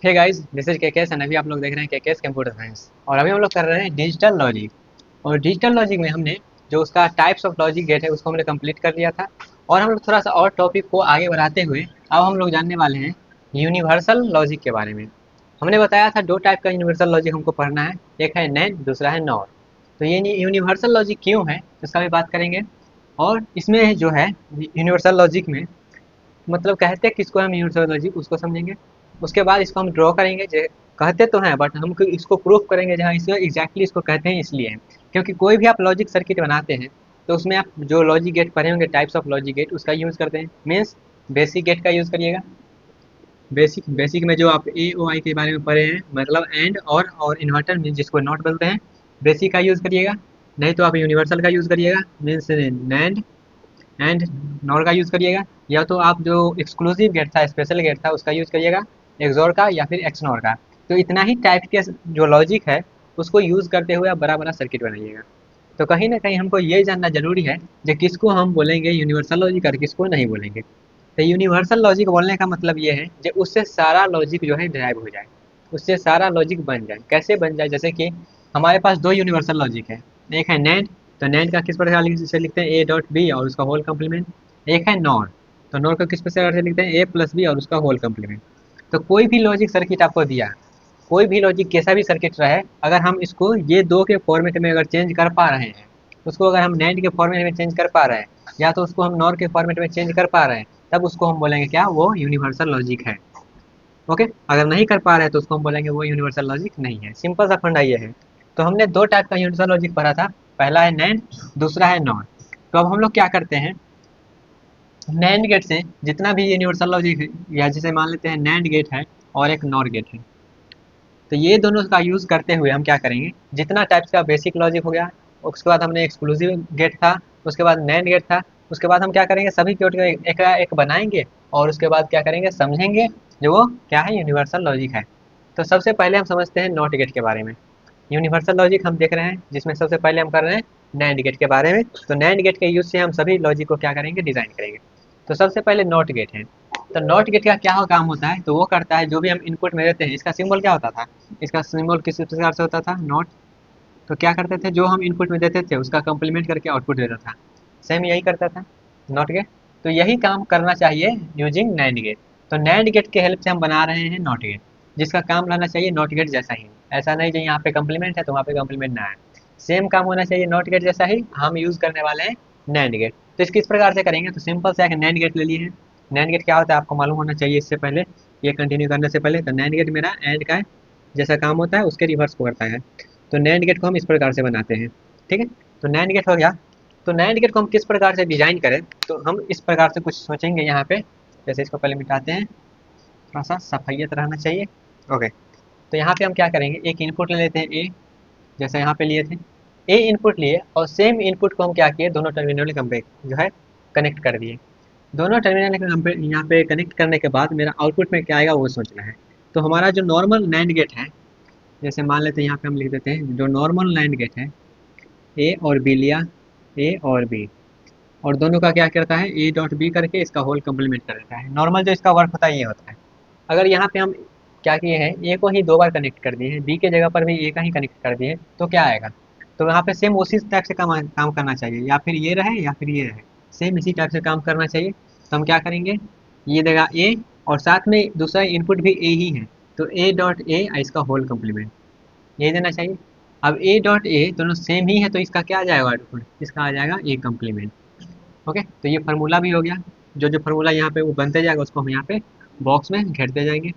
Hey guys, this is KKS and अभी आप लोग देख रहे हैं केकेएस कंप्यूटर साइंस। और अभी हम लोग कर रहे हैं डिजिटल लॉजिक। और डिजिटल लॉजिक में हमने जो उसका टाइप्स ऑफ लॉजिक गेट है उसको हमने कंप्लीट कर लिया था। और हम लोग थोड़ा सा और टॉपिक को आगे बढ़ाते हुए अब हम लोग जानने वाले हैं यूनिवर्सल लॉजिक के बारे में। हमने बताया था दो टाइप का यूनिवर्सल लॉजिक हमको पढ़ना है, एक है नैंड, दूसरा है नॉर। तो ये यूनिवर्सल लॉजिक क्यों है इसका भी बात करेंगे। और इसमें जो है यूनिवर्सल लॉजिक में मतलब कहते किसको हम यूनिवर्सल लॉजिक उसको समझेंगे। उसके बाद इसको हम ड्रॉ करेंगे, कहते तो हैं बट हम इसको प्रूफ करेंगे जहाँ इसको एग्जैक्टली इसको कहते हैं इसलिए। क्योंकि कोई भी आप लॉजिक सर्किट बनाते हैं तो उसमें आप जो लॉजिक गेट पढ़े होंगे टाइप्स ऑफ लॉजिक गेट उसका यूज़ करते हैं। मीन्स बेसिक गेट का यूज़ करिएगा। बेसिक बेसिक में जो आप ए ओ आई के बारे में पढ़े हैं, मतलब एंड और इन्वर्टर मीन्स जिसको नॉट बोलते हैं, बेसिक का यूज़ करिएगा। नहीं तो आप यूनिवर्सल का यूज़ करिएगा, मीन्स नैंड एंड नॉर का यूज़ करिएगा। या तो आप जो एक्सक्लूसिव गेट था, स्पेशल गेट था, उसका यूज़ करिएगा, एक्सॉर का या फिर एक्सनॉर का। तो इतना ही टाइप के जो लॉजिक है उसको यूज़ करते हुए आप बड़ा बड़ा सर्किट बनाइएगा। तो कहीं ना कहीं हमको ये जानना जरूरी है कि किसको हम बोलेंगे यूनिवर्सल लॉजिक और किसको नहीं बोलेंगे। तो यूनिवर्सल लॉजिक बोलने का मतलब ये है कि उससे सारा लॉजिक जो है ड्राइव हो जाए, उससे सारा लॉजिक बन जाए। कैसे बन जाए, जैसे कि हमारे पास दो यूनिवर्सल लॉजिक है। एक है नैंड, तो नैंड का किस प्रकार से लिखते हैं, ए डॉट बी और उसका होल कम्प्लीमेंट। एक है नॉर, तो नॉर का किस प्रकार से लिखते हैं, ए प्लस बी और उसका होल कम्प्लीमेंट। तो कोई भी लॉजिक सर्किट आपको दिया, कोई भी लॉजिक कैसा भी सर्किट रहे, अगर हम इसको ये दो के फॉर्मेट में अगर चेंज कर पा रहे हैं, उसको अगर हम नैंड के फॉर्मेट में चेंज कर पा रहे हैं या तो उसको हम नॉर के फॉर्मेट में चेंज कर पा रहे हैं, तब उसको हम बोलेंगे क्या, वो यूनिवर्सल लॉजिक है। ओके, अगर नहीं कर पा रहे हैं तो उसको हम बोलेंगे वो यूनिवर्सल लॉजिक नहीं है। सिंपल सा फंडा ये है। तो हमने दो टाइप का यूनिवर्सल लॉजिक पढ़ा था, पहला है नैंड, दूसरा है नॉर। तो अब हम लोग क्या करते हैं, नैंड गेट से जितना भी यूनिवर्सल लॉजिक है, या जिसे मान लेते हैं नैंड गेट है और एक नॉर गेट है, तो ये दोनों का यूज़ करते हुए हम क्या करेंगे, जितना टाइप्स का बेसिक लॉजिक हो गया, उसके बाद हमने एक्सक्लूसिव गेट था, उसके बाद नैंड गेट था, उसके बाद हम क्या करेंगे, सभी गेट का एक बनाएंगे और उसके बाद क्या करेंगे, समझेंगे जो वो क्या है, यूनिवर्सल लॉजिक है। तो सबसे पहले हम समझते हैं नॉट गेट के बारे में। यूनिवर्सल लॉजिक हम देख रहे हैं जिसमें सबसे पहले हम कर रहे हैं नैंड गेट के बारे में। तो नैंड गेट के यूज़ से हम सभी लॉजिक को क्या करेंगे, डिज़ाइन करेंगे। तो सबसे पहले नॉट गेट है। तो नॉट गेट का क्या काम होता है, तो वो करता है जो भी हम इनपुट में देते हैं, इसका सिंबल क्या होता था, इसका सिंबल किस प्रकार से होता था, नॉट। तो क्या करते थे, जो हम इनपुट में देते थे उसका कंप्लीमेंट करके आउटपुट देता था। सेम यही करता था नॉट गेट। तो यही काम करना चाहिए यूजिंग नैंड गेट। तो नैंड गेट के हेल्प से हम बना रहे हैं नॉट गेट, जिसका काम रहना चाहिए नॉट गेट जैसा ही। ऐसा नहीं जो यहाँ पे कंप्लीमेंट है तो वहाँ पे कंप्लीमेंट ना है, सेम काम होना चाहिए नॉट गेट जैसा ही। हम यूज़ करने वाले हैं नैंड गेट। तो इसको किस प्रकार से करेंगे, तो सिंपल से एक नैंड गेट ले लिए हैं। नैंड गेट क्या होता है आपको मालूम होना चाहिए इससे पहले, ये कंटिन्यू करने से पहले। तो नैंड गेट मेरा एंड का जैसा काम होता है उसके रिवर्स को करता है। तो नैंड गेट को हम इस प्रकार से बनाते हैं, ठीक है। तो नैंड गेट हो गया। तो नैंड गेट को हम किस प्रकार से डिजाइन करें, तो हम इस प्रकार से कुछ सोचेंगे यहाँ पे। जैसे इसको पहले मिटाते हैं, थोड़ा सा सफाइयत रहना चाहिए। ओके, तो यहाँ पे हम क्या करेंगे, एक इनपुट ले लेते हैं ए, जैसे यहाँ पे लिए थे ए इनपुट लिए, और सेम इनपुट को हम क्या किए, दोनों टर्मिनल जो है कनेक्ट कर दिए। दोनों टर्मिनल यहाँ पे कनेक्ट करने के बाद मेरा आउटपुट में क्या आएगा वो सोचना है। तो हमारा जो नॉर्मल नैंड गेट है, जैसे मान लेते हैं यहाँ पे हम लिख देते हैं जो नॉर्मल नैंड गेट है, ए और बी लिया, ए और बी, और दोनों का क्या करता है, ए डॉट बी करके इसका होल कम्प्लीमेंट कर देता है। नॉर्मल जो इसका वर्क होता है ये होता है। अगर यहाँ पे हम क्या किए हैं, ए को ही दो बार कनेक्ट कर दिए हैं, बी के जगह पर भी ए का ही कनेक्ट कर दिए, तो क्या आएगा, तो यहाँ पे सेम उसी टाइप से काम करना चाहिए, या फिर ये रहे या फिर ये रहे, सेम इसी टाइप से काम करना चाहिए। तो हम क्या करेंगे, ये देगा ए और साथ में दूसरा इनपुट भी ए ही है, तो ए डॉट ए इसका होल कम्प्लीमेंट ये देना चाहिए। अब ए डॉट ए दोनों सेम ही है तो इसका क्या आ जाएगा आउटपुट, इसका आ जाएगा ए कम्प्लीमेंट। ओके, तो ये फार्मूला भी हो गया। जो जो फार्मूला यहाँ पे वो बनते जाएगा उसको हम यहाँ पे बॉक्स में घेरते जाएंगे।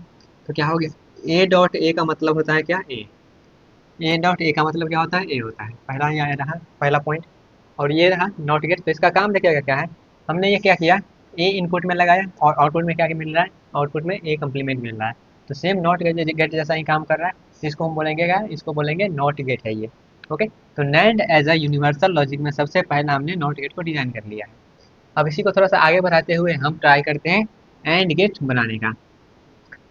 तो क्या हो गया, ए डॉट ए का मतलब होता है क्या, ए डॉट ए का मतलब क्या होता है, ए होता है। पहला ये रहा पहला पॉइंट। और ये रहा नॉट गेट। तो इसका काम देखिएगा क्या है, हमने ये क्या किया, ए इनपुट में लगाया और आउटपुट में क्या मिल रहा है, आउटपुट में ए कम्प्लीमेंट मिल रहा है। तो सेम नॉट गेट जैसा ही काम कर रहा है। इसको हम बोलेंगे क्या, इसको बोलेंगे नॉट गेट है ये। ओके, तो NAND as a universal logic में सबसे पहला हमने नॉट गेट को डिजाइन कर लिया है। अब इसी को थोड़ा सा आगे बढ़ाते हुए हम ट्राई करते हैं एंड गेट बनाने का।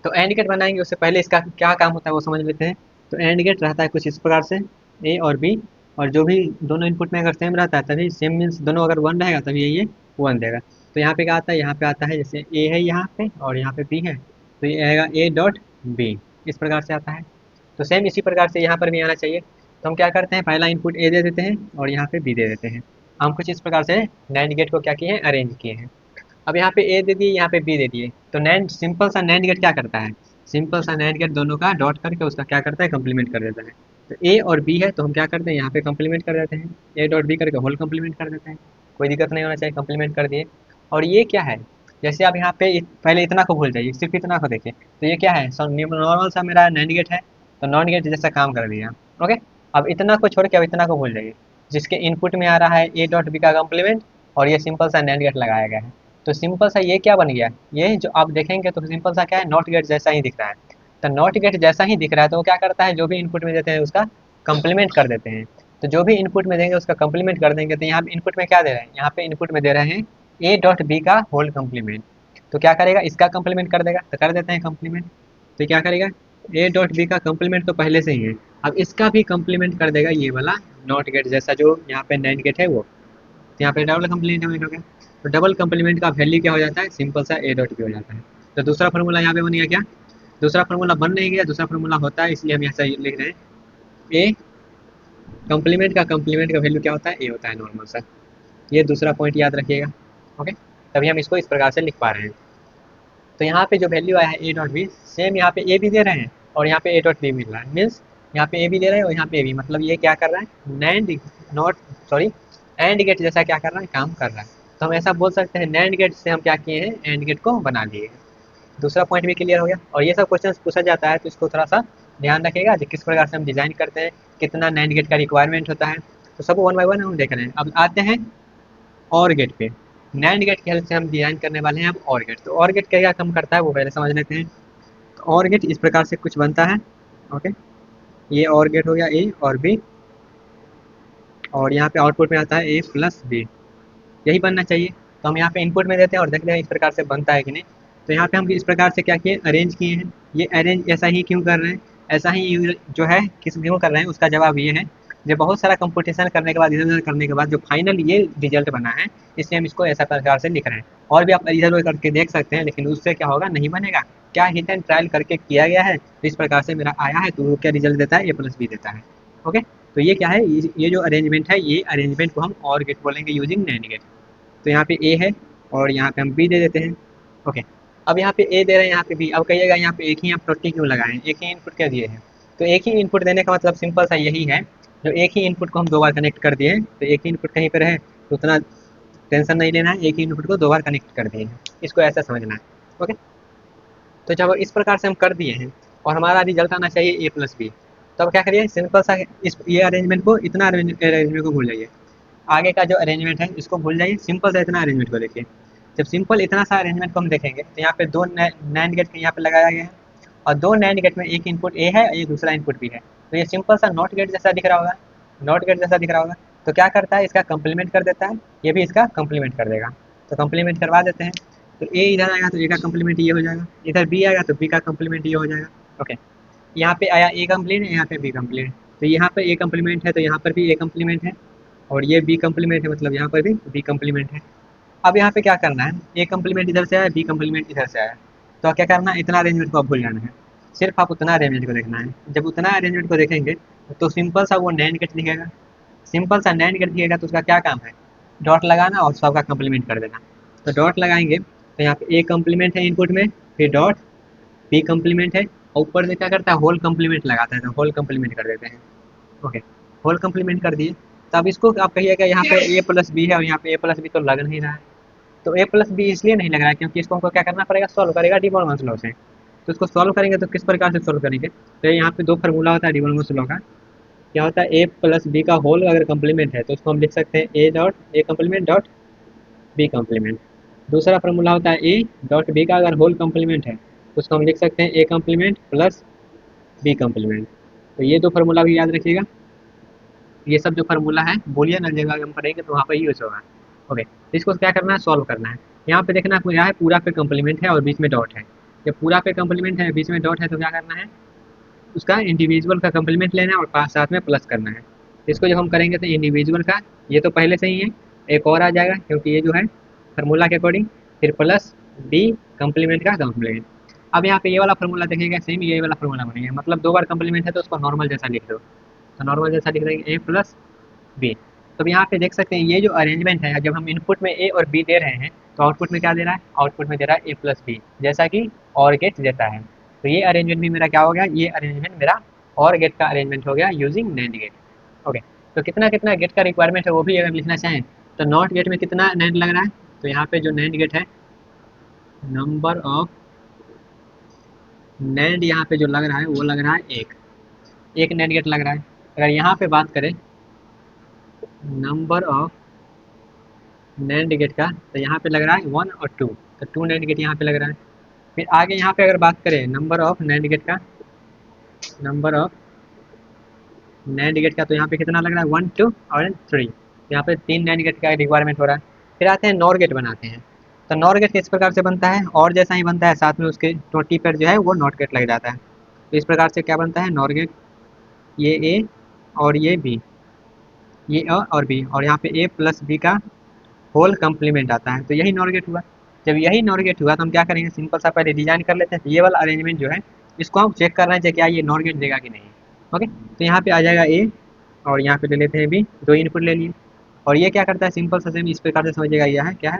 तो एंड गेट बनाएंगे उससे पहले इसका क्या काम होता है वो समझ लेते हैं। तो एंड गेट रहता है कुछ इस प्रकार से, ए और बी, और जो भी दोनों इनपुट में अगर सेम रहता है तभी सेम मीन्स दोनों अगर वन रहेगा तभी ये वन देगा। तो यहाँ पे क्या आता है, यहाँ पे आता है जैसे ए है यहाँ पे और यहाँ पे बी है, तो ये आएगा ए डॉट बी, इस प्रकार से आता है। तो सेम इसी प्रकार से यहाँ पर भी आना चाहिए। तो हम क्या करते हैं, पहला इनपुट ए दे देते हैं और यहाँ पे बी दे देते हैं। हम कुछ इस प्रकार से नैंड गेट को क्या किए हैं, अरेंज किए हैं। अब यहाँ पे ए दे दिए, यहाँ पे बी दे दिए, तो नैंड सिंपल सा नैंड गेट क्या करता है, सिंपल सा नैंड गेट दोनों का डॉट करके उसका क्या करता है, कंप्लीमेंट कर देता है। तो ए और बी है तो हम क्या करते हैं, यहाँ पे कंप्लीमेंट कर देते हैं, ए डॉट बी करके होल कंप्लीमेंट कर देते हैं। कोई दिक्कत नहीं होना चाहिए, कंप्लीमेंट कर दिए। और ये क्या है, जैसे आप यहाँ पे पहले इतना को भूल जाइए, सिर्फ इतना को देखिए, तो ये क्या है, नॉर्मल सा मेरा नैंड गेट है, तो नॉन गेट जैसा काम कर दिया। ओके, अब इतना को छोड़ के अब इतना को भूल जाइए, जिसके इनपुट में आ रहा है ए डॉट बी का कंप्लीमेंट, और ये सिंपल सा नैंड गेट लगाया गया है। तो सिंपल सा ये क्या बन गया, ये जो आप देखेंगे तो सिंपल सा क्या है, नॉट गेट जैसा ही दिख रहा है। तो नॉट गेट जैसा ही दिख रहा है तो वो क्या करता है, जो भी इनपुट में देते हैं उसका कंप्लीमेंट कर देते हैं। तो जो भी इनपुट में देंगे उसका कंप्लीमेंट कर देंगे। तो यहाँ पे इनपुट में क्या दे रहे हैं, यहाँ पे इनपुट में दे रहे हैं ए डॉट बी का होल कंप्लीमेंट। तो क्या करेगा, इसका कंप्लीमेंट कर देगा, तो कर देते हैं कंप्लीमेंट। तो क्या करेगा, ए डॉट बी का कंप्लीमेंट तो पहले से ही है, अब इसका भी कंप्लीमेंट कर देगा, ये वाला नॉट गेट जैसा जो यहाँ पे नैंड गेट है वो। तो यहाँ पे डबल कंप्लीमेंट हो गया। तो डबल कंप्लीमेंट का वैल्यू क्या हो जाता है, सिंपल सा ए डॉट बी हो जाता है। तो दूसरा फार्मूला यहाँ पे बन गया क्या, दूसरा फार्मूला बन नहीं गया, दूसरा फार्मूला होता है, इसलिए हम यहाँ से लिख रहे हैं ए कंप्लीमेंट का वैल्यू क्या होता है, ए होता है नॉर्मल सा। ये दूसरा पॉइंट याद रखिएगा। ओके, तभी हम इसको इस प्रकार से लिख पा रहे हैं। तो यहाँ पे जो वैल्यू आया है ए डॉट बी, सेम यहाँ पे ए भी दे रहे हैं और यहाँ पे ए डॉट बी मिल रहा है, मीन्स यहाँ पे ए भी दे रहे हैं और यहाँ पे ए भी, मतलब ये क्या कर रहा है, NAND not sorry AND gate जैसा क्या कर रहा है, काम कर रहा है। तो हम ऐसा बोल सकते हैं, नैंड गेट से हम क्या किए हैं, एंड गेट को बना लिए हैं। दूसरा पॉइंट भी क्लियर हो गया। और ये सब क्वेश्चन पूछा जाता है तो इसको थोड़ा सा ध्यान रखिएगा, किस प्रकार से हम डिजाइन करते हैं, कितना नैंड गेट का रिक्वायरमेंट होता है। तो सब वन बाय वन हम देख रहे हैं। अब आते हैं और गेट पे, नैंड गेट की हेल्प से हम डिजाइन करने वाले हैं अब और गेट। तो और गेट क्या काम करता है वो पहले समझ लेते हैं। तो और गेट इस प्रकार से कुछ बनता है। ओके, ये और गेट हो गया ए और बी, और यहाँ पे आउटपुट में आता है ए प्लस बी, यही बनना चाहिए। तो हम यहाँ पे इनपुट में देते हैं और देखते हैं इस प्रकार से बनता है कि नहीं। तो यहाँ पे हम इस प्रकार से क्या किए, अरेंज किए हैं। ये अरेंज ऐसा ही क्यों कर रहे हैं, ऐसा ही जो है किस क्यों कर रहे हैं, उसका जवाब ये है, जब बहुत सारा कंपटीशन करने के बाद, इधर उधर करने के बाद जो फाइनल ये रिजल्ट बना है, इसलिए हम इसको ऐसा प्रकार से लिख रहे हैं। और भी आप इधर उधर करके देख सकते हैं, लेकिन उससे क्या होगा, नहीं बनेगा। क्या हिट एंड ट्रायल करके किया गया है, तो इस प्रकार से मेरा आया है, तो वो क्या रिजल्ट देता है, ए प्लस बी देता है। ओके, तो ये क्या है, ये जो अरेंजमेंट है, ये अरेंजमेंट को हम और गेट बोलेंगे यूजिंग नैंड गेट। तो यहाँ पे ए है और यहाँ पे हम बी दे देते हैं। ओके, अब यहाँ पे ए दे रहे हैं, यहाँ पे बी। अब कहिएगा यहाँ पे एक ही आप प्रोटी क्यों लगाएं, एक ही इनपुट क्या दिए हैं। तो एक ही इनपुट देने का मतलब सिंपल सा यही है, जो एक ही इनपुट को हम दो बार कनेक्ट कर दिए हैं, तो एक ही इनपुट कहीं पर है तो उतना टेंशन नहीं लेना है, एक ही इनपुट को दो बार कनेक्ट कर दिए हैं, इसको ऐसा समझना है। ओके, तो जब इस प्रकार से हम कर दिए हैं और हमारा रिजल्ट आना चाहिए ए प्लस बी, तो अब क्या करिए, सिंपल सा इस ये अरेंजमेंट को, इतना अरेंजमेंट को भूल जाइए, आगे का जो अरेंजमेंट है इसको भूल जाइए, सिंपल सा इतना अरेंजमेंट को देखिए। जब सिंपल इतना सा अरेंजमेंट को हम देखेंगे तो यहाँ पे दो नैंड गेट यहाँ पे लगाया गया है, और दो नैंड गेट में एक इनपुट ए है और ये दूसरा इनपुट बी है। तो ये सिंपल सा नॉट गेट जैसा दिख रहा होगा, नॉट गेट जैसा दिख रहा होगा। तो क्या करता है, इसका कंप्लीमेंट कर देता है, ये भी इसका कंप्लीमेंट कर देगा। तो कंप्लीमेंट करवा देते हैं। तो ए इधर आएगा तो ए का कंप्लीमेंट ये हो जाएगा, इधर बी आएगा तो बी का कंप्लीमेंट ये हो जाएगा। ओके, यहाँ पे आया ए कंप्लीट है, यहाँ पे बी कंप्लीट। तो यहाँ पे ए कंप्लीमेंट है तो यहाँ पर भी ए कंप्लीमेंट है, और ये बी कंप्लीमेंट है, मतलब यहाँ पर भी बी कंप्लीमेंट है। अब यहाँ पे क्या करना है, ए कंप्लीमेंट इधर से आया, बी कंप्लीमेंट इधर से आया, तो क्या करना है, इतना अरेंजमेंट को आप भूल जाना है, सिर्फ आप उतना अरेंजमेंट को देखना है। जब उतना अरेंजमेंट को देखेंगे तो सिंपल सा वो नैंड गेट दिखेगा, सिंपल सा नैंड गेट दिखेगा। तो उसका क्या काम है, डॉट लगाना और सबका कंप्लीमेंट कर देना। तो डॉट लगाएंगे तो यहाँ पे ए कंप्लीमेंट है इनपुट में, फिर डॉट बी कंप्लीमेंट है, और ऊपर से क्या करता है, होल कंप्लीमेंट लगाता है, तो होल कंप्लीमेंट कर देते हैं। ओके, होल कंप्लीमेंट कर दिए। तो अब इसको आप कहिएगा यहाँ पे ए प्लस बी है और यहाँ पे ए प्लस बी तो लग नहीं रहा है। तो ए प्लस बी इसलिए नहीं लग रहा है क्योंकि इसको हमको क्या करना पड़ेगा, सॉल्व करेगा डी मॉर्गन्स लॉ से। तो इसको सॉल्व करेंगे तो किस प्रकार से सॉल्व करेंगे, तो यहाँ पे दो फार्मूला होता है डी मॉर्गन्स लॉ का। क्या होता है, ए प्लस बी का होल अगर कंप्लीमेंट है तो उसको हम लिख सकते हैं A dot A complement dot B complement. दूसरा फार्मूला होता है ए डॉट बी का अगर होल कंप्लीमेंट है तो उसको हम लिख सकते हैं ए कंप्लीमेंट प्लस बी कंप्लीमेंट। तो ये दो फार्मूला भी याद रखिएगा। ये सब जो फार्मूला है बूलियन अलजेब्रा हम पढ़ेंगे तो वहाँ पर यूज होगा। ओके, तो इसको क्या करना है, सॉल्व करना है। यहाँ पे देखना क्या है, पूरा पे कंप्लीमेंट है और बीच में डॉट है। जब पूरा पे कंप्लीमेंट है बीच में डॉट है तो क्या करना है, उसका इंडिविजुअल का कंप्लीमेंट लेना है और पास साथ में प्लस करना है। इसको जब हम करेंगे तो इंडिविजुअल का ये तो पहले से ही है, एक और आ जाएगा क्योंकि ये जो है फार्मूला के अकॉर्डिंग, फिर प्लस बी कंप्लीमेंट का कंप्लीमेंट। अब यहाँ पे ये वाला फॉर्मूला देखिएगा, सेम ये वाला फॉर्मूला बनेगा, मतलब 2 बार कंप्लीमेंट है तो उसको नॉर्मल जैसा लिख दो, तो नॉर्मल जैसा लिख देंगे ए प्लस बी। तो अब यहाँ पे देख सकते हैं ये जो अरेंजमेंट है, जब हम इनपुट में ए और बी दे रहे हैं तो आउटपुट में क्या दे रहा है, आउटपुट में दे रहा है ए प्लस बी, जैसा कि और गेट देता है। तो ये अरेंजमेंट भी मेरा क्या हो गया, ये अरेंजमेंट मेरा और गेट का अरेंजमेंट हो गया यूजिंग नैंड गेट। ओके, तो कितना कितना गेट का रिक्वायरमेंट है वो भी अगर लिखना चाहें तो नॉट गेट में कितना नैंड लग रहा है, तो यहाँ पे जो नैंड गेट है, नंबर ऑफ नैंड यहाँ पे जो लग रहा है वो लग रहा है एक नैंड गेट लग रहा है। अगर यहाँ पे बात करें नंबर ऑफ नैंड गेट का, तो यहाँ पे लग रहा है 1 और 2, तो 2 नैंड गेट यहाँ पे लग रहा है। फिर आगे यहाँ पे अगर बात करें नंबर ऑफ नैंड गेट का, नंबर ऑफ नैंड गेट का, तो यहाँ पे कितना लग रहा है 1 2 और 3, यहाँ पे 3 नैंड गेट का रिक्वायरमेंट हो रहा है। फिर आते हैं नॉर गेट बनाते हैं, तो नॉर गेट किस प्रकार से बनता है, और जैसा ही बनता है, साथ में उसके टोटी पर जो है वो नॉट गेट लग जाता है। तो इस प्रकार से क्या बनता है नॉर गेट, ये ए और ये बी, ये अ और बी, और यहाँ पे ए प्लस बी का होल कंप्लीमेंट आता है, तो यही नॉर गेट हुआ। जब यही नॉर गेट हुआ तो हम क्या करेंगे, सिंपल सा पहले डिजाइन कर लेते हैं। तो ये वाला अरेंजमेंट जो है इसको हम चेक कर रहे हैं क्या ये नॉर गेट देगा कि नहीं। ओके, तो यहाँ पे आ जाएगा ए और यहाँ पे ले लेते हैं बी, 2 इनपुट ले लिए। और ये क्या करता है, सिंपल सा सेम इस प्रकार से समझिएगा, यह है क्या है,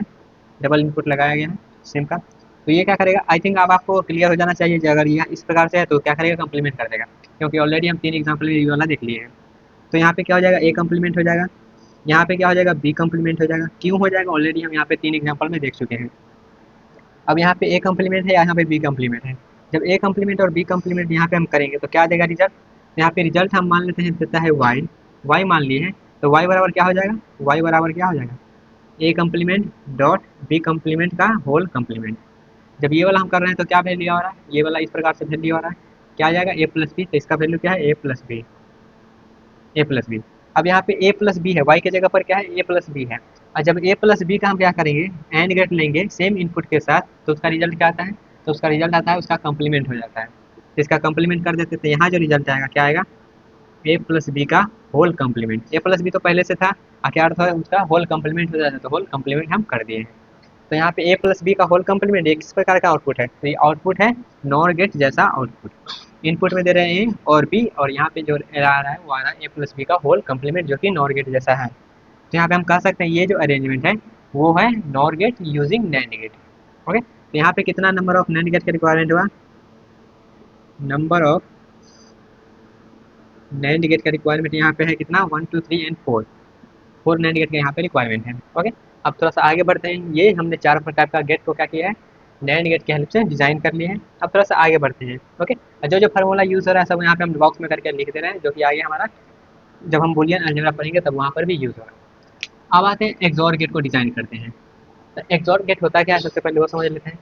डबल इनपुट लगाया गया है सेम का। तो ये क्या करेगा, आई थिंक अब आपको क्लियर हो जाना चाहिए कि अगर यह इस प्रकार से है तो क्या करेगा, कंप्लीमेंट कर देगा, क्योंकि ऑलरेडी हम 3 एग्जाम्पल में ये वाला देख लिए हैं। तो यहाँ पे क्या हो जाएगा, ए कंप्लीमेंट हो जाएगा, यहाँ पे क्या हो जाएगा, बी कंप्लीमेंट हो जाएगा। क्यों हो जाएगा, ऑलरेडी हम यहाँ पे 3 एग्जाम्पल में देख चुके हैं। अब यहाँ पे ए कंप्लीमेंट है, यहाँ पे बी कंप्लीमेंट है। जब ए कंप्लीमेंट और बी कंप्लीमेंट यहाँ पे हम करेंगे तो क्या देगा रिजल्ट, यहाँ पे रिजल्ट हम मान लेते हैं देता है वाई मान लिए हैं, तो वाई बराबर क्या हो जाएगा, वाई बराबर क्या हो जाएगा, ए कंप्लीमेंट डॉट बी कंप्लीमेंट का होल कंप्लीमेंट। जब ये वाला हम कर रहे हैं तो क्या वैल्यू आ रहा है, ये वाला इस प्रकार से वैल्यू आ रहा है, क्या आ जाएगा ए प्लस बी, तो इसका वैल्यू क्या है A plus B, A plus B. अब यहाँ पे ए प्लस बी है, वाई की जगह पर क्या है ए प्लस बी है। और जब ए प्लस बी का हम क्या करेंगे, एंड गेट लेंगे सेम इनपुट के साथ, तो उसका रिजल्ट क्या आता है, तो उसका रिजल्ट आता है उसका कंप्लीमेंट हो जाता है। तो इसका कंप्लीमेंट कर देते, तो यहाँ जो रिजल्ट आएगा क्या आएगा, ए प्लस बी का होल कंप्लीमेंट। ए प्लस बी तो पहले से था, क्या अर्थ है उसका, होल कंप्लीमेंट हो जाता है, तो होल कंप्लीमेंट हम कर दिए हैं। तो यहाँ पे ए प्लस बी का होल कंप्लीमेंट एक किस प्रकार का आउटपुट है, तो ये आउटपुट है नॉर गेट जैसा आउटपुट। इनपुट में दे रहे हैं ए और बी, और यहाँ पे जो आ रहा है वो आ रहा है ए प्लस बी का होल कंप्लीमेंट, जो कि नॉर गेट जैसा है। तो यहाँ पे हम कह सकते हैं ये जो अरेंजमेंट है वो है NOR gate using NAND gate. Okay, तो यहाँ पे कितना नंबर ऑफ नैंड गेट का रिक्वायरमेंट हुआ, नंबर ऑफ नैंड गेट का रिक्वायरमेंट यहाँ पे है कितना, 1 2 3 एंड 4 नैंड गेट का यहाँ पे रिक्वायरमेंट है। ओके, अब थोड़ा सा आगे बढ़ते हैं, ये हमने 4 टाइप का गेट को क्या किया है, नैंड गेट की हेल्प से डिजाइन कर लिए हैं। अब थोड़ा सा आगे बढ़ते हैं। ओके, जो जो फार्मूला यूज हो रहा है सब यहाँ पे हम बॉक्स में करके लिख दे रहे हैं, जो कि आगे हमारा जब हम बुलियन अलजेब्रा पढ़ेंगे तब वहाँ पर भी यूज होगा। अब आते हैं एक्सॉर गेट को डिजाइन करते हैं। तो एक्सॉर गेट होता क्या है, सबसे पहले वो समझ लेते हैं।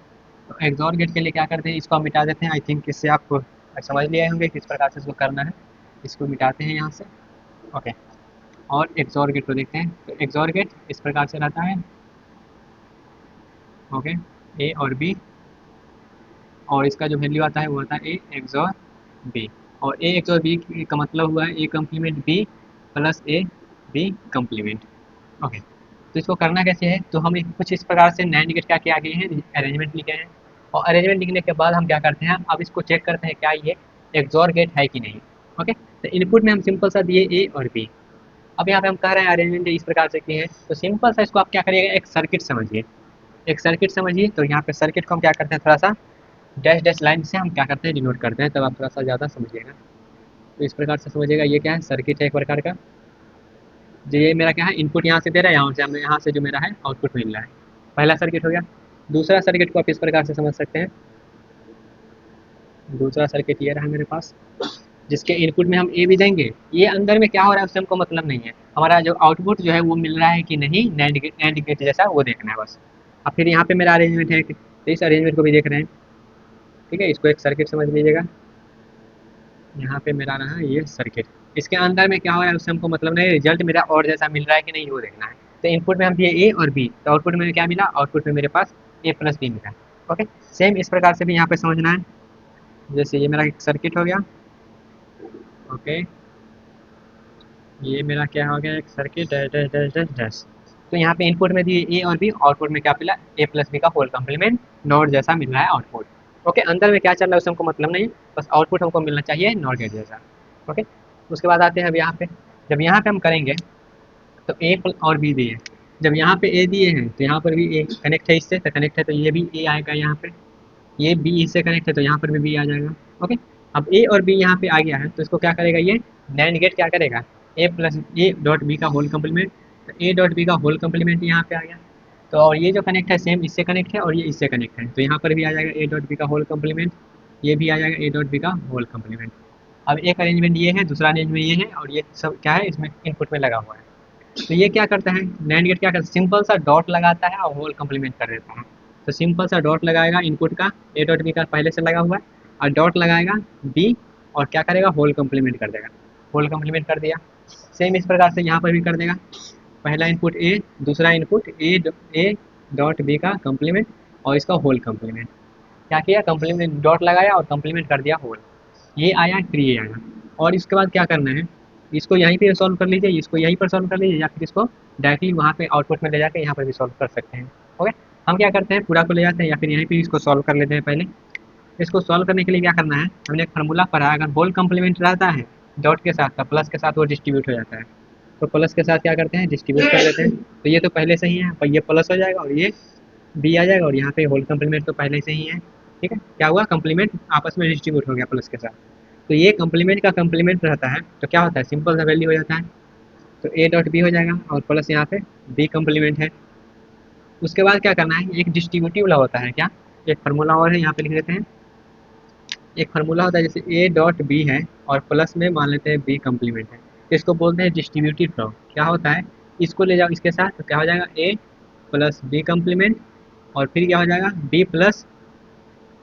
तो एक्सॉर गेट के लिए क्या करते हैं, इसको हम मिटा देते हैं। आई थिंक इससे आप समझ लिए होंगे किस प्रकार से इसको करना है। इसको मिटाते हैं यहाँ से। ओके, और एक्सॉर गेट को देखते हैं। तो एक्सॉर गेट इस प्रकार से रहता है। ओके, ए और बी, और इसका जो वैल्यू आता है वो आता है ए एक्सॉर बी, और ए एक्सॉर बी का मतलब हुआ है A complement B plus A B complement. Okay, तो इसको करना कैसे है, तो हम कुछ इस प्रकार से नैंड गेट क्या किया आगे हैं, अरेंजमेंट लिखे हैं। और अरेंजमेंट लिखने के बाद हम क्या करते हैं, अब इसको चेक करते हैं क्या ये एक्सॉर गेट है कि नहीं। ओके, तो इनपुट में हम सिंपल सा दिए ए और बी। अब यहाँ पे हम कह रहे हैं अरेंजमेंट इस प्रकार से किए हैं, तो सिंपल सा इसको आप क्या करिएगा, एक सर्किट समझिए, एक सर्किट समझिए। तो यहाँ पे सर्किट को हम क्या करते हैं, थोड़ा सा डैश डैश लाइन से हम क्या करते हैं, डिनोट करते हैं, तब आप थोड़ा सा ज़्यादा समझिएगा। तो इस प्रकार से समझिएगा, ये क्या है, सर्किट है एक प्रकार का। जो ये मेरा क्या है, इनपुट यहाँ से दे रहा है, यहाँ से जो मेरा है आउटपुट मिल रहा है, पहला सर्किट हो गया। दूसरा सर्किट को आप इस प्रकार से समझ सकते हैं। दूसरा सर्किट ये रहा मेरे पास, जिसके इनपुट में हम ए भी देंगे, ये अंदर में क्या हो रहा है उससे हमको मतलब नहीं है, हमारा जो आउटपुट जो है वो मिल रहा है कि नहीं, नैंड गेट जैसा वो देखना है बस। अब फिर यहाँ पे मेरा अरेंजमेंट है, तो इस अरेंजमेंट को भी देख रहे हैं। ठीक है, इसको एक सर्किट समझ लीजिएगा। यहाँ पे मेरा रहा ये सर्किट, इसके अंदर में क्या हो रहा है उससे हमको मतलब नहीं, रिजल्ट मेरा और जैसा मिल रहा है कि नहीं वो देखना है। तो इनपुट में हम दिए ए और बी, तो आउटपुट में क्या मिला, आउटपुट में मेरे पास ए प्लस बी मिला। ओके, सेम इस प्रकार से भी यहाँ पे समझना है। जैसे ये मेरा एक सर्किट हो गया। ओके, ये मेरा क्या हो गया, एक circuit dash dash dash dash dash. तो यहाँ पे इनपुट में दिए ए और बी, आउटपुट में क्या मिला, ए प्लस बी का होल कम्प्लीमेंट, नोड जैसा मिल रहा है आउटपुट। ओके, अंदर में क्या चल रहा है उससे हमको मतलब नहीं, बस आउटपुट हमको मिलना चाहिए नॉर गेट जैसा। ओके, उसके बाद आते हैं अब यहाँ पे, जब यहाँ पे हम करेंगे तो ए और बी दिए, जब यहाँ पे ए दिए हैं तो यहाँ पर भी ए कनेक्ट है इससे, तो कनेक्ट है तो ये भी ए आएगा यहाँ पे, ये बी इससे कनेक्ट है तो यहाँ पर भी बी आ जाएगा। ओके, अब ए और बी यहाँ पे आ गया है तो इसको क्या करेगा, ये नैंड गेट क्या करेगा, ए प्लस ए डॉट बी का होल कम्प्लीमेंट, तो ए डॉट बी का होल कम्प्लीमेंट यहाँ पे आ गया। तो और ये जो कनेक्ट है सेम इससे कनेक्ट है और ये इससे कनेक्ट है, तो यहाँ पर भी आ जाएगा ए डॉट बी का होल कम्प्लीमेंट, ये भी आ जाएगा ए डॉट बी का होल कम्प्लीमेंट। अब एक अरेंजमेंट ये है, दूसरा अरेंजमेंट ये है, और ये सब क्या है इसमें इनपुट में लगा हुआ है। तो ये क्या करता है, नैंड गेट क्या करता है, सिंपल सा डॉट लगाता है और होल कम्प्लीमेंट कर देता है। तो सिंपल सा डॉट लगाएगा इनपुट का, ए डॉट बी का पहले से लगा हुआ है, और डॉट लगाएगा बी, और क्या करेगा, होल कम्प्लीमेंट कर देगा। होल कम्प्लीमेंट कर दिया, सेम इस प्रकार से यहाँ पर भी कर देगा, पहला इनपुट ए, दूसरा इनपुट ए डॉट बी का कम्प्लीमेंट और इसका होल कम्प्लीमेंट। क्या किया, कम्प्लीमेंट डॉट लगाया और कम्प्लीमेंट कर दिया होल, ये आया फिर ये आया। और इसके बाद क्या करना है, इसको यहीं पे सॉल्व कर लीजिए, इसको यहीं पर सॉल्व कर लीजिए, या फिर इसको डायरेक्टली वहाँ पे आउटपुट में ले जाकर यहाँ पर भी सॉल्व कर सकते हैं। ओके, हम क्या करते हैं, पूरा को ले जाते हैं या फिर यहीं पे इसको सॉल्व कर लेते हैं। पहले इसको सॉल्व करने के लिए क्या करना है, हमने एक फार्मूला पढ़ा है, अगर होल कम्प्लीमेंट रहता है डॉट के साथ तो प्लस के साथ वो डिस्ट्रीब्यूट हो जाता है, तो प्लस के साथ क्या करते हैं, डिस्ट्रीब्यूट कर देते हैं। तो ये तो पहले से ही है, पर ये प्लस हो जाएगा और ये बी आ जाएगा, और यहाँ पे होल कम्प्लीमेंट तो पहले से ही है। ठीक है, क्या हुआ, कम्प्लीमेंट आपस में डिस्ट्रीब्यूट हो गया प्लस के साथ। तो ये कम्प्लीमेंट का कम्प्लीमेंट रहता है तो क्या होता है, सिंपल सा वैल्यू हो जाता है, तो ए डॉट बी हो जाएगा और प्लस यहाँ पे बी कम्प्लीमेंट है। उसके बाद क्या करना है, एक डिस्ट्रीब्यूटिव लॉ होता है, क्या, एक फार्मूला और है, यहाँ पे लिख देते हैं। एक फार्मूला होता है, जैसे ए डॉट बी है और प्लस में मान लेते हैं बी कम्प्लीमेंट है, तो इसको बोलते हैं डिस्ट्रीब्यूटिव लॉ। क्या होता है, इसको ले जाओ इसके साथ तो क्या हो जाएगा, ए प्लस बी कम्प्लीमेंट और फिर क्या हो जाएगा, बी प्लस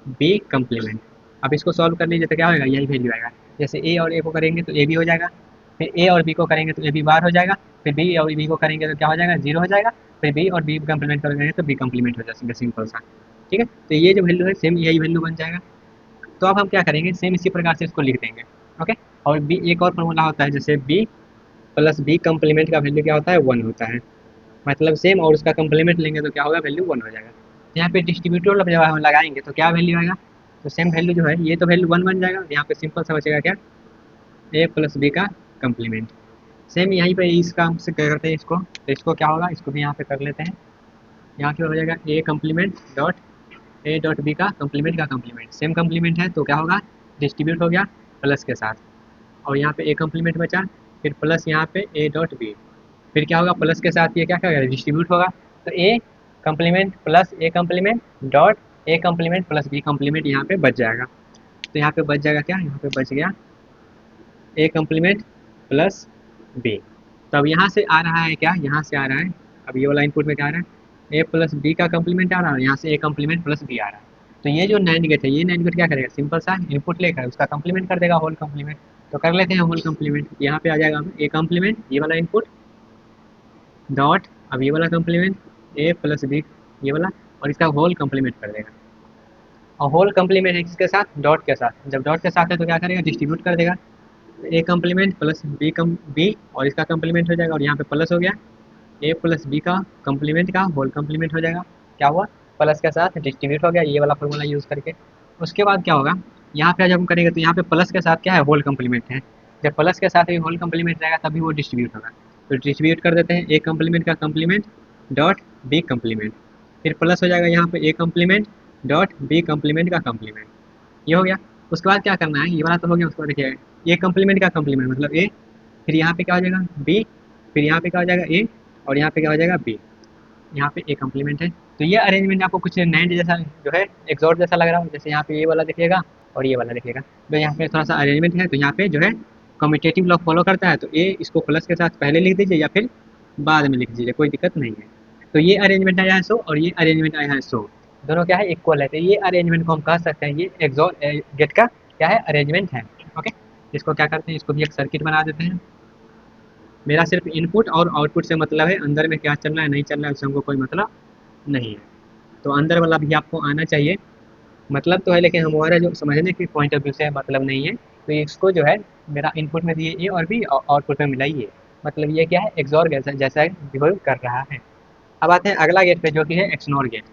बी कम्प्लीमेंट। अब इसको सॉल्व कर लीजिए तो क्या होगा, यही वैल्यू आएगा। जैसे ए और ए को करेंगे तो ए बी हो जाएगा, फिर ए और बी को करेंगे तो ए बी बार हो जाएगा, फिर बी और बी को करेंगे तो क्या हो जाएगा, जीरो हो जाएगा, फिर बी और बी कम्प्लीमेंट करेंगे तो बी कम्प्लीमेंट हो जाएगा, सिंपल सा। ठीक है, तो ये जो वैल्यू है सेम यही वैल्यू बन जाएगा। तो अब हम क्या करेंगे, सेम इसी प्रकार से इसको लिख देंगे। ओके, और बी एक और फॉर्मूला होता है, जैसे बी प्लस बी कम्प्लीमेंट का वैल्यू क्या होता है, वन होता है, मतलब सेम, और उसका कम्प्लीमेंट लेंगे तो क्या होगा, वैल्यू वन हो जाएगा। यहाँ पे डिस्ट्रीब्यूटर जब हम लगाएंगे तो क्या वैल्यू आएगा, तो सेम वैल्यू जो है ये तो वैल्यू वन बन जाएगा, यहाँ पे सिंपल सा बचेगा क्या, ए प्लस बी का कम्प्लीमेंट। सेम यहीं पे इस काम से क्या करते हैं इसको, तो इसको क्या होगा, इसको भी यहाँ पे कर लेते हैं, यहाँ पे हो जाएगा A complement dot A dot B का कम्प्लीमेंट का कम्प्लीमेंट, सेम कम्प्लीमेंट है तो क्या होगा, डिस्ट्रीब्यूट हो गया प्लस के साथ, और यहाँ पे ए कम्प्लीमेंट बचा, फिर प्लस यहाँ पे ए डॉट बी, फिर क्या होगा, प्लस के साथ ये क्या करेगा, डिस्ट्रीब्यूट होगा, तो A complement plus A complement dot A complement plus B complement यहाँ पे बच जाएगा। तो यहाँ पे बच जाएगा क्या, यहाँ पे बच गया ए कम्प्लीमेंट प्लस बी। तो अब यहाँ से आ रहा है क्या, यहाँ से आ रहा है, अब ये वाला इनपुट में क्या आ रहा है, ए प्लस बी का कम्प्लीमेंट आ रहा है, यहाँ से ए कम्प्लीमेंट प्लस बी आ रहा है। तो ये जो नैंड गेट है, ये नैंड गेट क्या करेगा, सिंपल सा इनपुट लेकर उसका कम्प्लीमेंट कर देगा, होल कम्प्लीमेंट। तो कर लेते हैं होल कम्प्लीमेंट, यहाँ पे आ जाएगा ए कम्प्लीमेंट, ये वाला इनपुट डॉट, अब ये वाला कम्प्लीमेंट ए प्लस बी ये वाला, और इसका होल कम्प्लीमेंट कर देगा। और होल कम्प्लीमेंट है किसके साथ, डॉट के साथ, जब डॉट के साथ है तो क्या करेगा, डिस्ट्रीब्यूट कर देगा, ए कम्प्लीमेंट प्लस बी कम बी, और इसका कम्प्लीमेंट हो जाएगा, और यहाँ पे प्लस हो गया, ए प्लस बी का कम्प्लीमेंट का होल कम्प्लीमेंट हो जाएगा। क्या हुआ, प्लस के साथ डिस्ट्रीब्यूट हो गया ये वाला फॉर्मूला यूज़ करके। उसके बाद क्या होगा, यहाँ पे जब हम करेंगे तो यहाँ पे प्लस के साथ क्या है, होल कम्प्लीमेंट है, जब प्लस के साथ भी होल कम्प्लीमेंट रहेगा तभी वो डिस्ट्रीब्यूट होगा। तो डिस्ट्रीब्यूट कर देते हैं, ए कम्प्लीमेंट का कम्प्लीमेंट डॉट बी कम्प्लीमेंट, फिर प्लस हो जाएगा यहाँ पे A complement dot B complement का कम्प्लीमेंट, ये हो गया। उसके बाद क्या करना है, ये वाला तो हो गया, उसको देखिए ए कम्प्लीमेंट का कम्प्लीमेंट मतलब ए, फिर यहाँ पे क्या हो जाएगा बी, फिर यहाँ पे क्या हो जाएगा ए, और यहाँ पे क्या हो जाएगा बी, यहाँ पे ए कम्प्लीमेंट है। तो ये अरेंजमेंट आपको कुछ नैंड जैसा जो है एक्सॉर्ट जैसा लग रहा हो, जैसे यहाँ पे ये वाला देखिएगा और ये वाला देखिएगा, तो यहाँ पे थोड़ा सा अरेंजमेंट है, तो यहाँ पे जो है कम्यूटेटिव लॉ फॉलो करता है, तो ए इसको प्लस के साथ पहले लिख दीजिए या फिर बाद में लिख दीजिए, कोई दिक्कत नहीं है। तो ये अरेंजमेंट आया है 100 और ये अरेंजमेंट आया है 100, दोनों क्या है, इक्वल है, तो ये अरेंजमेंट को हम कह सकते हैं ये एक्सॉर गेट का क्या है, अरेंजमेंट है। ओके, इसको क्या करते हैं, इसको भी एक सर्किट बना देते हैं। मेरा सिर्फ इनपुट और आउटपुट से मतलब है, अंदर में क्या चल रहा है नहीं चल रहा है उससे हमको कोई मतलब नहीं है। तो अंदर वाला भी आपको आना चाहिए, मतलब तो है लेकिन हमारा जो समझने के पॉइंट ऑफ व्यू से मतलब नहीं है। तो इसको जो है मेरा इनपुट में दिए ए और बी और आउटपुट में मिला ये, मतलब ये क्या है, एक्सॉर जैसा जैसा बिहेव कर रहा है। अब आते हैं अगला गेट पे जो कि है एक्सनॉर गेट।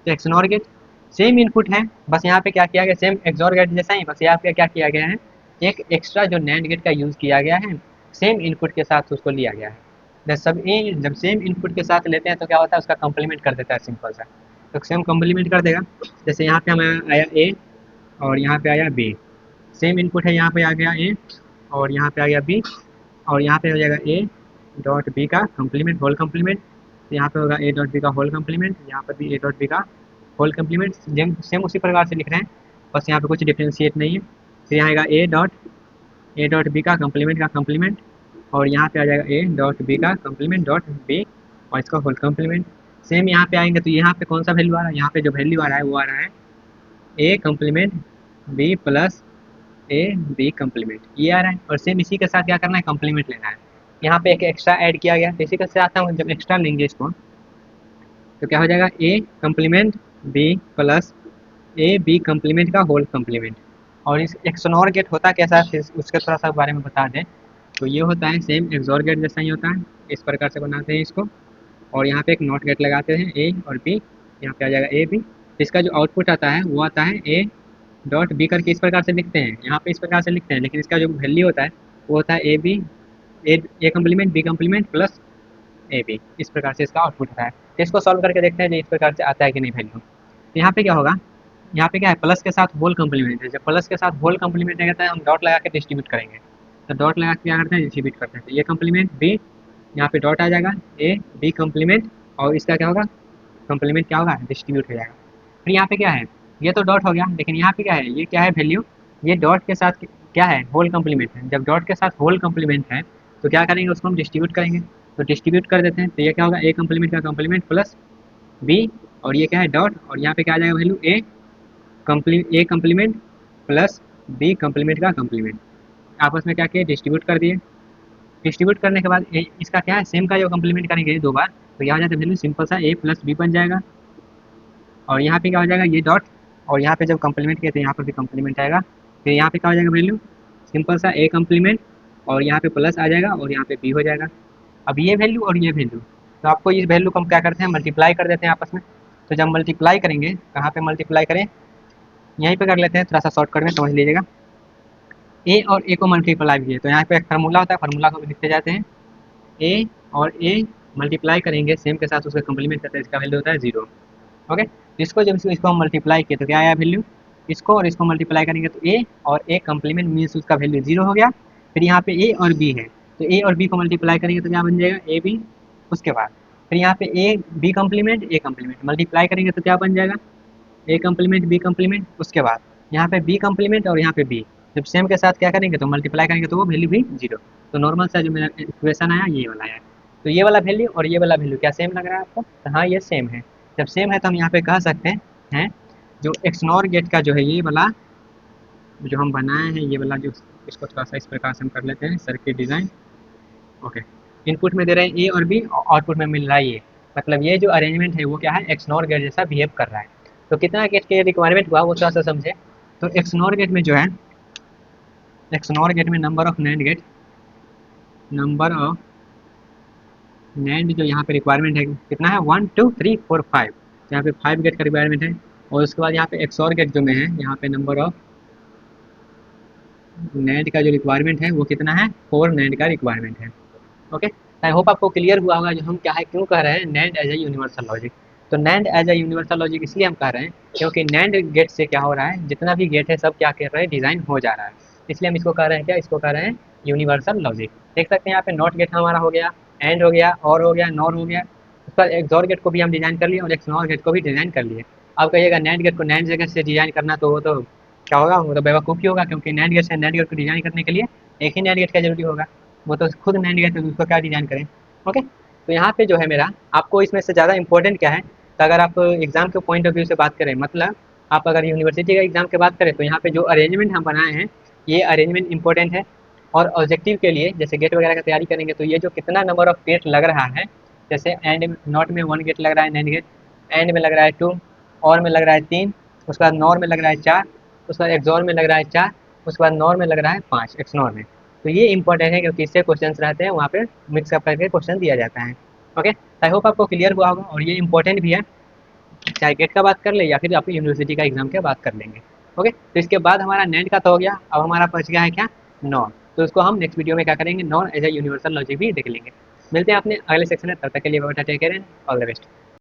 तो एक्सनॉर गेट सेम इनपुट है, बस यहाँ पे क्या किया गया, सेम एक्सॉर गेट जैसा ही, बस यहाँ पे क्या किया गया है, एक एक्स्ट्रा जो नैंड गेट का यूज़ किया गया है, सेम इनपुट के साथ उसको लिया गया है। जब सेम इनपुट के साथ लेते हैं तो क्या होता है, उसका कम्प्लीमेंट कर देता है सिंपल सा। तो सेम कम्प्लीमेंट कर देगा। जैसे यहाँ पे हमें आया ए और यहाँ पे आया बी, सेम इनपुट है, यहाँ पे आ गया ए और यहाँ पे आ गया बी, और यहाँ पे हो जाएगा ए डॉट बी का कम्प्लीमेंट होल कम्प्लीमेंट, यहाँ पे होगा ए डॉट बी का होल कम्प्लीमेंट, यहाँ पर भी ए डॉट बी का होल कम्प्लीमेंट, सेम उसी प्रकार से लिख रहे हैं, बस यहाँ पे कुछ डिफ्रेंशिएट नहीं है। फिर यहाँ आएगा ए डॉट बी का कम्प्लीमेंट और यहाँ पे आ जाएगा ए डॉट बी का कम्प्लीमेंट डॉट बी और इसका होल कम्प्लीमेंट। सेम यहाँ पे आएंगे तो यहाँ पे कौन सा वैल्यू आ रहा है, यहाँ पे जो वैल्यू आ रहा है वो आ रहा है A complement B plus A B complement, ये आ रहा है। और सेम इसी के साथ क्या करना है, कम्प्लीमेंट लेना है। यहाँ पे एक एक्स्ट्रा ऐड किया गया, तो इसी के साथ हम जब एक्स्ट्रा लेंगे इसको तो क्या हो जाएगा, A complement B plus A B complement का होल कम्प्लीमेंट। और इस एक्सनॉर गेट होता कैसा है उसके थोड़ा सा बारे में बता दें, तो ये होता है सेम एक्सॉर गेट जैसा ही होता है, इस प्रकार से बनाते हैं इसको। और यहाँ पे एक नॉट गेट लगाते हैं ए और बी, यहाँ पे आ जाएगा ए बी, इसका जो आउटपुट आता है वो आता है ए डॉट बी करके इस प्रकार से लिखते हैं, यहाँ पे इस प्रकार से लिखते हैं, लेकिन इसका जो वैल्यू होता है वो होता है A B A complement B complement plus A B, इस प्रकार से इसका आउटपुट होता है। तो इसको सॉल्व करके देखते हैं इस प्रकार से आता है कि नहीं वैल्यू। तो यहाँ पे क्या होगा, यहाँ पे क्या है, प्लस के साथ होल कम्प्लीमेंट है, जब प्लस के साथ होल कम्प्लीमेंट रहता है हम डॉट लगा के डिस्ट्रीब्यूट करेंगे, तो डॉट लगा के क्या करते हैं, डिस्ट्रीब्यूट करते हैं। तो ये कम्प्लीमेंट बी, यहाँ पे डॉट आ जाएगा ए बी कम्प्लीमेंट और इसका क्या होगा, कम्प्लीमेंट क्या होगा, डिस्ट्रीब्यूट हो जाएगा। फिर यहाँ पे क्या है, ये तो डॉट हो गया, लेकिन यहाँ पे क्या है, ये क्या है वैल्यू, ये डॉट के साथ क्या है, होल कम्प्लीमेंट है। जब डॉट के साथ होल कम्प्लीमेंट है तो क्या करेंगे, उसको हम डिस्ट्रीब्यूट करेंगे, तो डिस्ट्रीब्यूट कर देते हैं। तो ये क्या होगा, ए कम्प्लीमेंट का कम्प्लीमेंट प्लस बी और ये क्या है डॉट, और यहाँ पे क्या आ जाएगा value A complement plus B complement का कम्प्लीमेंट, आपस में क्या किए, डिस्ट्रीब्यूट कर दिए। डिस्ट्रीब्यूट करने के बाद इसका क्या है, सेम का जो कम्प्लीमेंट करेंगे दो बार, तो यहाँ हो जाता है वैल्यू सिंपल सा ए प्लस बी बन जाएगा। और यहाँ पे क्या हो जाएगा, ये डॉट, और यहाँ पे जब कम्प्लीमेंट किए तो यहाँ पर भी कम्प्लीमेंट आएगा। फिर यहाँ पे क्या हो जाएगा वैल्यू, सिंपल सा ए कम्प्लीमेंट और यहाँ पे प्लस आ जाएगा और यहाँ पे बी हो जाएगा। अब ये वैल्यू और ये वैल्यू, तो आपको इस वैल्यू को हम क्या करते हैं, मल्टीप्लाई कर देते हैं आपस में। तो जब मल्टीप्लाई करेंगे, कहाँ पे मल्टीप्लाई करें, यहीं पे कर लेते हैं, थोड़ा सा शॉर्टकट में समझ लीजिएगा। ए और ए को मल्टीप्लाई किए तो यहाँ पे एक फार्मूला होता है, फार्मूला को भी लिखते जाते हैं। ए और ए मल्टीप्लाई करेंगे सेम के साथ उसका कम्प्लीमेंट करते हैं, इसका वैल्यू होता है 0। ओके, इसको जब इसको हम मल्टीप्लाई किए तो क्या आया वैल्यू, इसको और इसको मल्टीप्लाई करेंगे तो ए और ए कम्प्लीमेंट मीन्स उसका वैल्यू 0 हो गया। फिर यहाँ पे ए और बी है, तो ए और बी को मल्टीप्लाई करेंगे तो क्या बन जाएगा, ए बी। उसके बाद फिर यहाँ पे ए बी कम्प्लीमेंट मल्टीप्लाई करेंगे तो क्या बन जाएगा, ए कम्प्लीमेंट बी कम्प्लीमेंट। उसके बाद यहाँ पे बी कम्प्लीमेंट और यहाँ पे बी, जब सेम के साथ क्या करेंगे तो मल्टीप्लाई करेंगे तो वो वैल्यू भी 0। तो नॉर्मल सा जो मेरा इक्वेशन आया ये वाला है। तो ये वाला वैल्यू और ये वाला वैल्यू क्या सेम लग रहा है आपको, तो हाँ ये सेम है। जब सेम है तो हम यहाँ पे कह सकते हैं जो एक्सनॉर गेट का जो है ये वाला जो हम बनाए हैं, ये वाला जो, इसको थोड़ा सा इस प्रकार से हम कर लेते हैं सर्किट डिज़ाइन। ओके, इनपुट में दे रहे हैं ए और बी, आउटपुट में मिल रहा है ये, मतलब ये जो अरेंजमेंट है वो क्या है, एक्सनॉर गेट जैसा बिहेव कर रहा है। तो कितना गेट के रिक्वायरमेंट हुआ वो थोड़ा सा समझे। तो एक्सनॉर गेट में जो है, एक्सनॉर गेट में number of NAND gate, number of NAND जो यहाँ पे रिक्वायरमेंट है कितना है, 1 2 3 4 5, यहाँ पे 5 गेट का रिक्वायरमेंट है। और उसके बाद यहाँ पे एक्सॉर गेट जो में है, यहाँ पे नंबर ऑफ नैंड का जो रिक्वायरमेंट है वो कितना है, 4 नैंड का रिक्वायरमेंट है। ओके, आई होप आपको क्लियर हुआ होगा जो हम क्या है क्यों कह रहे हैं NAND as a universal logic. तो NAND as a universal logic इसलिए हम कह रहे हैं क्योंकि नैंड गेट से क्या हो रहा है, जितना भी गेट है सब क्या कर रहे हैं, डिज़ाइन हो जा रहा है। इसलिए हम इसको कह रहे हैं क्या, इसको कह रहे हैं यूनिवर्सल लॉजिक। देख सकते हैं यहाँ पे नॉट गेट हमारा हो गया, एंड हो गया, और हो गया, नॉर हो गया। उसका एक्सॉर गेट को भी हम डिज़ाइन कर लिए और एक्सनॉर गेट को भी डिज़ाइन कर लिए। अब कहिएगा नैंड गेट को नैंड जगह से डिज़ाइन करना, तो वो तो क्या होगा, वो तो बेवकूफ़ी होगा, क्योंकि नैंड गेट से नैंड गेट को डिज़ाइन करने के लिए एक ही नैंड गेट का जरूरी होगा। वो तो खुद नैंड गेट है, उसको क्या डिज़ाइन करें। ओके, तो यहाँ पे जो है मेरा, आपको इसमें से ज़्यादा इंपॉर्टेंट क्या है, तो अगर आप एग्ज़ाम के पॉइंट ऑफ व्यू से बात करें, मतलब आप अगर यूनिवर्सिटी का एग्ज़ाम की बात करें, तो यहाँ पे जो अरेंजमेंट हम बनाए हैं ये अरेंजमेंट इंपॉर्टेंट है। और ऑब्जेक्टिव के लिए जैसे गेट वगैरह की तैयारी करेंगे तो ये जो कितना नंबर ऑफ गेट लग रहा है, जैसे एंड नॉट में 1 गेट लग रहा है नैंड गेट, एंड में लग रहा है 2, और में लग रहा है 3, उसके बाद नॉर में लग रहा है 4, उसके बाद एक्सॉर में लग रहा है 4, उसके बाद नॉर में लग रहा है 5 एक्सनॉर में। तो ये इंपॉर्टेंट है क्योंकि इससे क्वेश्चन रहते हैं, वहाँ पे मिक्स अप करके क्वेश्चन दिया जाता है। ओके, आई होप आपको क्लियर हुआ होगा और ये इंपॉर्टेंट भी है। चाहे गेट का बात कर ले या फिर अपनी यूनिवर्सिटी का एग्जाम की बात कर लेंगे। ओके, तो इसके बाद हमारा नेट का तो हो गया, अब हमारा बच गया है क्या, नॉन। तो इसको हम नेक्स्ट वीडियो में क्या करेंगे, NAND as a universal logic भी देख लेंगे। मिलते हैं अपने अगले सेक्शन में, तब तक के लिए take care and all the best.